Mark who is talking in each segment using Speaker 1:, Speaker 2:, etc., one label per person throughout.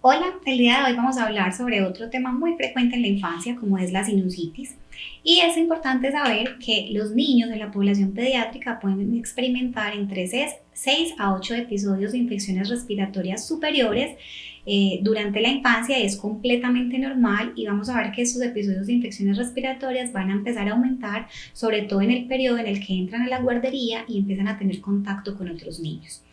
Speaker 1: Hola, el día de hoy vamos a hablar sobre otro tema muy frecuente en la infancia, como es la sinusitis. Y es importante saber que los niños de la población pediátrica pueden experimentar entre 6 a 8 episodios de infecciones respiratorias superiores durante la infancia. Es completamente normal y vamos a ver que estos episodios de infecciones respiratorias van a empezar a aumentar, sobre todo en el periodo en el que entran a la guardería y empiezan a tener contacto con otros niños.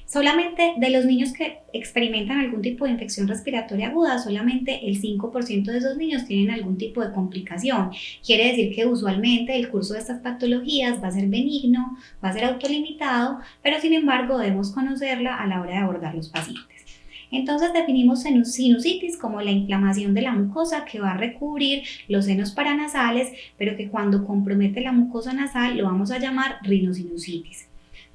Speaker 1: Solamente de los niños que experimentan algún tipo de infección respiratoria aguda, solamente el 5% de esos niños tienen algún tipo de complicación. Quiere decir que usualmente el curso de estas patologías va a ser benigno, va a ser autolimitado, pero sin embargo debemos conocerla a la hora de abordar los pacientes. Entonces definimos sinusitis como la inflamación de la mucosa que va a recubrir los senos paranasales, pero que cuando compromete la mucosa nasal lo vamos a llamar rinosinusitis.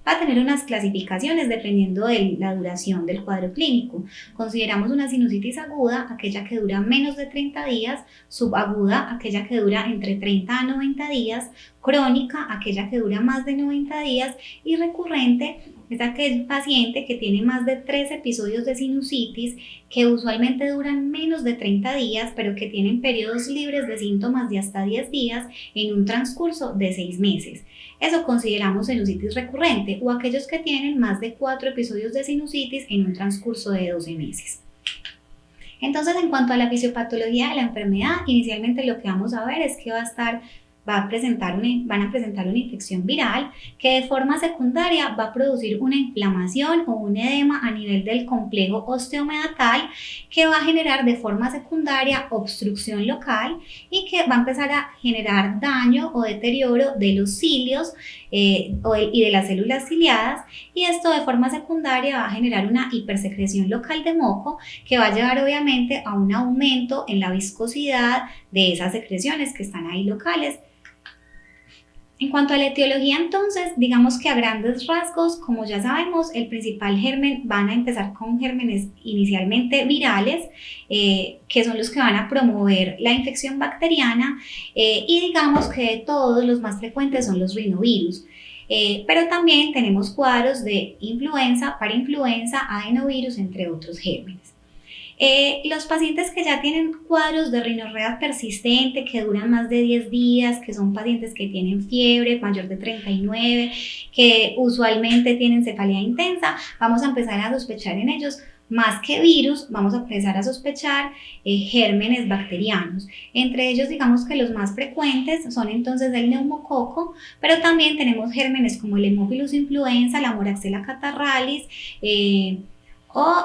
Speaker 1: Va a tener unas clasificaciones dependiendo de la duración del cuadro clínico. Consideramos una sinusitis aguda, aquella que dura menos de 30 días, subaguda, aquella que dura entre 30 a 90 días, crónica, aquella que dura más de 90 días, y recurrente es aquel paciente que tiene más de 3 episodios de sinusitis que usualmente duran menos de 30 días, pero que tienen periodos libres de síntomas de hasta 10 días en un transcurso de 6 meses. Eso consideramos sinusitis recurrente, o aquellos que tienen más de 4 episodios de sinusitis en un transcurso de 12 meses. Entonces, en cuanto a la fisiopatología de la enfermedad, inicialmente lo que vamos a ver es que van a presentar una infección viral que de forma secundaria va a producir una inflamación o un edema a nivel del complejo osteomeatal, que va a generar de forma secundaria obstrucción local y que va a empezar a generar daño o deterioro de los cilios y de las células ciliadas, y esto de forma secundaria va a generar una hipersecreción local de moco que va a llevar obviamente a un aumento en la viscosidad de esas secreciones que están ahí locales. En cuanto a la etiología, entonces, digamos que a grandes rasgos, como ya sabemos, el principal germen, van a empezar con gérmenes inicialmente virales, que son los que van a promover la infección bacteriana, y digamos que de todos los más frecuentes son los rinovirus. Pero también tenemos cuadros de influenza, parainfluenza, adenovirus, entre otros gérmenes. Los pacientes que ya tienen cuadros de rinorrea persistente que duran más de 10 días, que son pacientes que tienen fiebre mayor de 39, que usualmente tienen cefalea intensa, vamos a empezar a sospechar en ellos más que virus, vamos a empezar a sospechar gérmenes bacterianos. Entre ellos, digamos que los más frecuentes son entonces el neumococo, pero también tenemos gérmenes como el Haemophilus influenza, la Moraxella catarrhalis,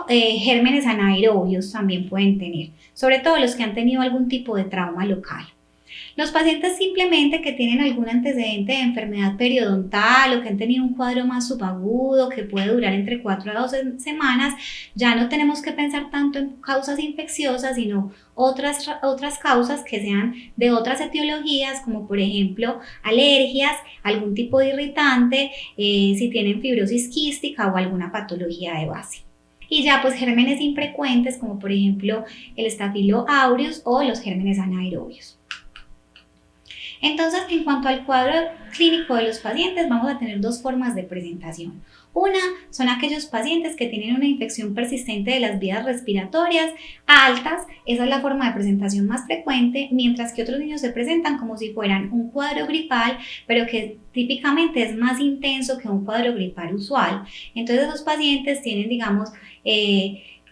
Speaker 1: gérmenes anaerobios también pueden tener, sobre todo los que han tenido algún tipo de trauma local. Los pacientes simplemente que tienen algún antecedente de enfermedad periodontal o que han tenido un cuadro más subagudo que puede durar entre 4 a 12 semanas, ya no tenemos que pensar tanto en causas infecciosas, sino otras causas que sean de otras etiologías, como por ejemplo alergias, algún tipo de irritante, si tienen fibrosis quística o alguna patología de base. Y ya pues gérmenes infrecuentes como por ejemplo el Staphylo aureus o los gérmenes anaerobios. Entonces, en cuanto al cuadro clínico de los pacientes, vamos a tener dos formas de presentación. Una son aquellos pacientes que tienen una infección persistente de las vías respiratorias altas, esa es la forma de presentación más frecuente, mientras que otros niños se presentan como si fueran un cuadro gripal, pero que típicamente es más intenso que un cuadro gripal usual. Entonces, esos pacientes tienen, digamos,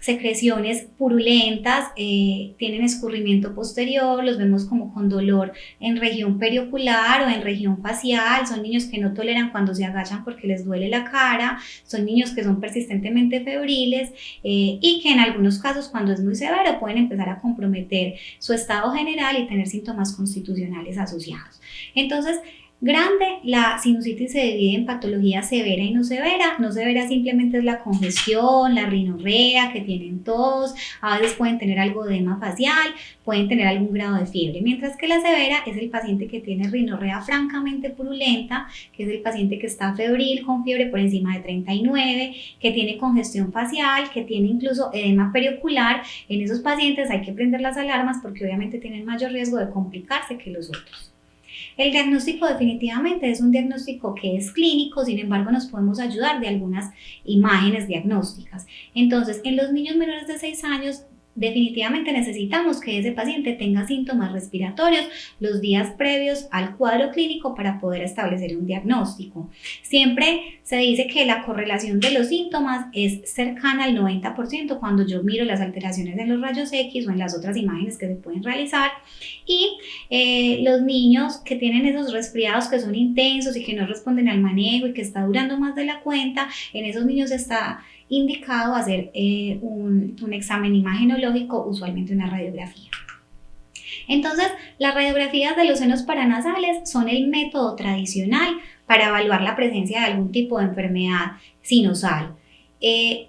Speaker 1: secreciones purulentas, tienen escurrimiento posterior, los vemos como con dolor en región periocular o en región facial, son niños que no toleran cuando se agachan porque les duele la cara, son niños que son persistentemente febriles y que en algunos casos, cuando es muy severo, pueden empezar a comprometer su estado general y tener síntomas constitucionales asociados. Entonces, grande, la sinusitis se divide en patología severa y no severa. No severa simplemente es la congestión, la rinorrea, que tienen tos, a veces pueden tener algo de edema facial, pueden tener algún grado de fiebre, mientras que la severa es el paciente que tiene rinorrea francamente purulenta, que es el paciente que está febril con fiebre por encima de 39, que tiene congestión facial, que tiene incluso edema periocular. En esos pacientes hay que prender las alarmas porque obviamente tienen mayor riesgo de complicarse que los otros. El diagnóstico definitivamente es un diagnóstico que es clínico, sin embargo nos podemos ayudar de algunas imágenes diagnósticas. Entonces, en los niños menores de 6 años, definitivamente necesitamos que ese paciente tenga síntomas respiratorios los días previos al cuadro clínico para poder establecer un diagnóstico. Siempre se dice que la correlación de los síntomas es cercana al 90% cuando yo miro las alteraciones en los rayos X o en las otras imágenes que se pueden realizar. Y los niños que tienen esos resfriados que son intensos y que no responden al manejo y que está durando más de la cuenta, en esos niños está indicado hacer un examen imagenológico, usualmente una radiografía. Entonces, las radiografías de los senos paranasales son el método tradicional para evaluar la presencia de algún tipo de enfermedad sinusal.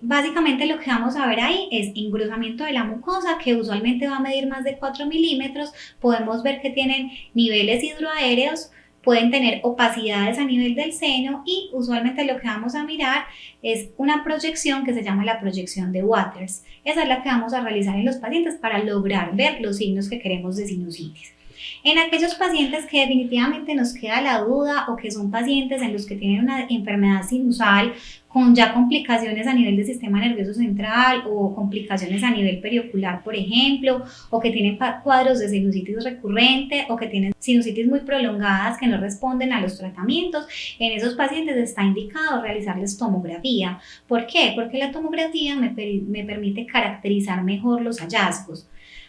Speaker 1: Básicamente lo que vamos a ver ahí es engrosamiento de la mucosa, que usualmente va a medir más de 4 milímetros. Podemos ver que tienen niveles hidroaéreos, pueden tener opacidades a nivel del seno y usualmente lo que vamos a mirar es una proyección que se llama la proyección de Waters. Esa es la que vamos a realizar en los pacientes para lograr ver los signos que queremos de sinusitis. En aquellos pacientes que definitivamente nos queda la duda o que son pacientes en los que tienen una enfermedad sinusal con ya complicaciones a nivel del sistema nervioso central o complicaciones a nivel periocular, por ejemplo, o que tienen cuadros de sinusitis recurrente o que tienen sinusitis muy prolongadas que no responden a los tratamientos, en esos pacientes está indicado realizarles tomografía. ¿Por qué? Porque la tomografía me permite caracterizar mejor los hallazgos.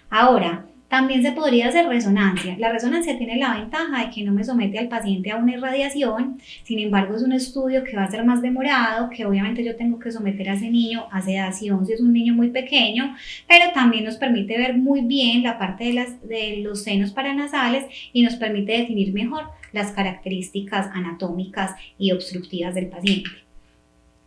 Speaker 1: Ahora, también se podría hacer resonancia. La resonancia tiene la ventaja de que no me somete al paciente a una irradiación, sin embargo es un estudio que va a ser más demorado, que obviamente yo tengo que someter a ese niño a sedación si es un niño muy pequeño, pero también nos permite ver muy bien la parte de los senos paranasales y nos permite definir mejor las características anatómicas y obstructivas del paciente.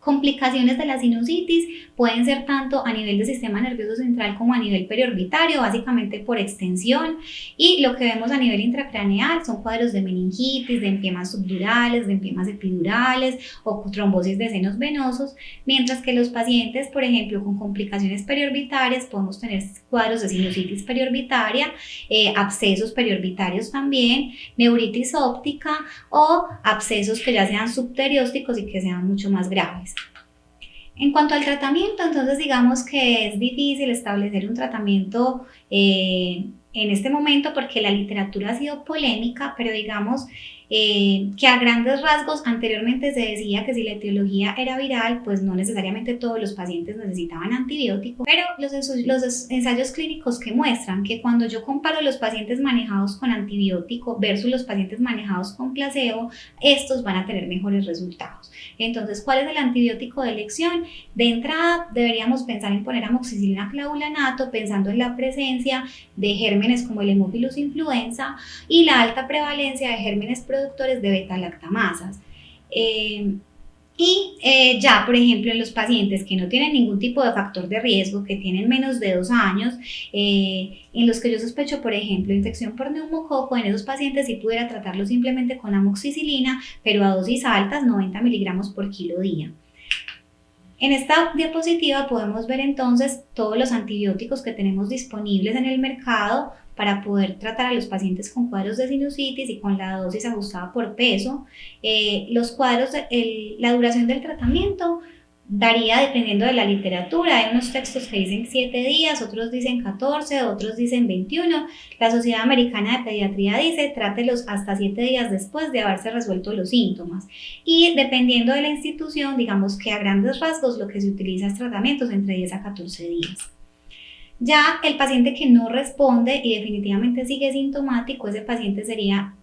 Speaker 1: Complicaciones de la sinusitis pueden ser tanto a nivel del sistema nervioso central como a nivel periorbitario, básicamente por extensión, y lo que vemos a nivel intracraneal son cuadros de meningitis, de empiemas subdurales, de empiemas epidurales o trombosis de senos venosos, mientras que los pacientes, por ejemplo, con complicaciones periorbitarias podemos tener cuadros de sinusitis periorbitaria, abscesos periorbitarios también, neuritis óptica o abscesos que ya sean subteriósticos y que sean mucho más graves. En cuanto al tratamiento, entonces digamos que es difícil establecer un tratamiento en este momento porque la literatura ha sido polémica, pero digamos que a grandes rasgos anteriormente se decía que si la etiología era viral, pues no necesariamente todos los pacientes necesitaban antibióticos, pero los ensayos clínicos que muestran que cuando yo comparo los pacientes manejados con antibiótico versus los pacientes manejados con placebo, estos van a tener mejores resultados. Entonces, ¿cuál es el antibiótico de elección? De entrada, deberíamos pensar en poner amoxicilina clavulanato, pensando en la presencia de gérmenes como el Haemophilus influenza y la alta prevalencia de gérmenes productores de beta-lactamasas. Ya, por ejemplo, en los pacientes que no tienen ningún tipo de factor de riesgo, que tienen menos de 2 años, en los que yo sospecho, por ejemplo, infección por neumococo, en esos pacientes sí pudiera tratarlo simplemente con amoxicilina, pero a dosis altas, 90 miligramos por kilo día. En esta diapositiva podemos ver entonces todos los antibióticos que tenemos disponibles en el mercado para poder tratar a los pacientes con cuadros de sinusitis y con la dosis ajustada por peso. Los cuadros, la duración del tratamiento varía dependiendo de la literatura. Hay unos textos que dicen 7 días, otros dicen 14, otros dicen 21. La Sociedad Americana de Pediatría dice trátelos hasta 7 días después de haberse resuelto los síntomas. Y dependiendo de la institución, digamos que a grandes rasgos lo que se utiliza es tratamientos entre 10 a 14 días. Ya el paciente que no responde y definitivamente sigue sintomático, ese paciente sería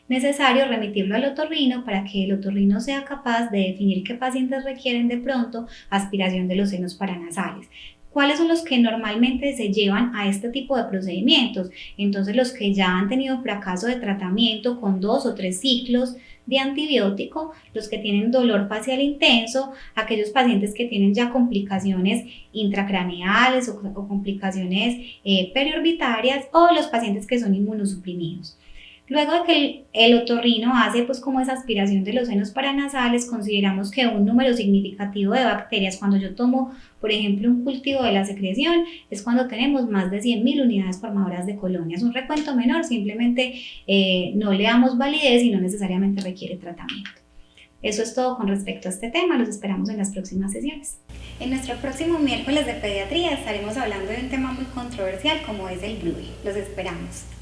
Speaker 1: necesario remitirlo al otorrino para que el otorrino sea capaz de definir qué pacientes requieren de pronto aspiración de los senos paranasales. ¿Cuáles son los que normalmente se llevan a este tipo de procedimientos? Entonces, los que ya han tenido fracaso de tratamiento con 2 o 3 ciclos de antibiótico, los que tienen dolor facial intenso, aquellos pacientes que tienen ya complicaciones intracraneales o complicaciones periorbitarias o los pacientes que son inmunosuprimidos. Luego de que el otorrino hace pues como esa aspiración de los senos paranasales, consideramos que un número significativo de bacterias, cuando yo tomo por ejemplo un cultivo de la secreción, es cuando tenemos más de 100.000 unidades formadoras de colonias. Un recuento menor simplemente no le damos validez y no necesariamente requiere tratamiento. Eso es todo con respecto a este tema, los esperamos en las próximas sesiones. En nuestro próximo miércoles de pediatría estaremos hablando de un tema muy controversial como es el BRUI. Los esperamos.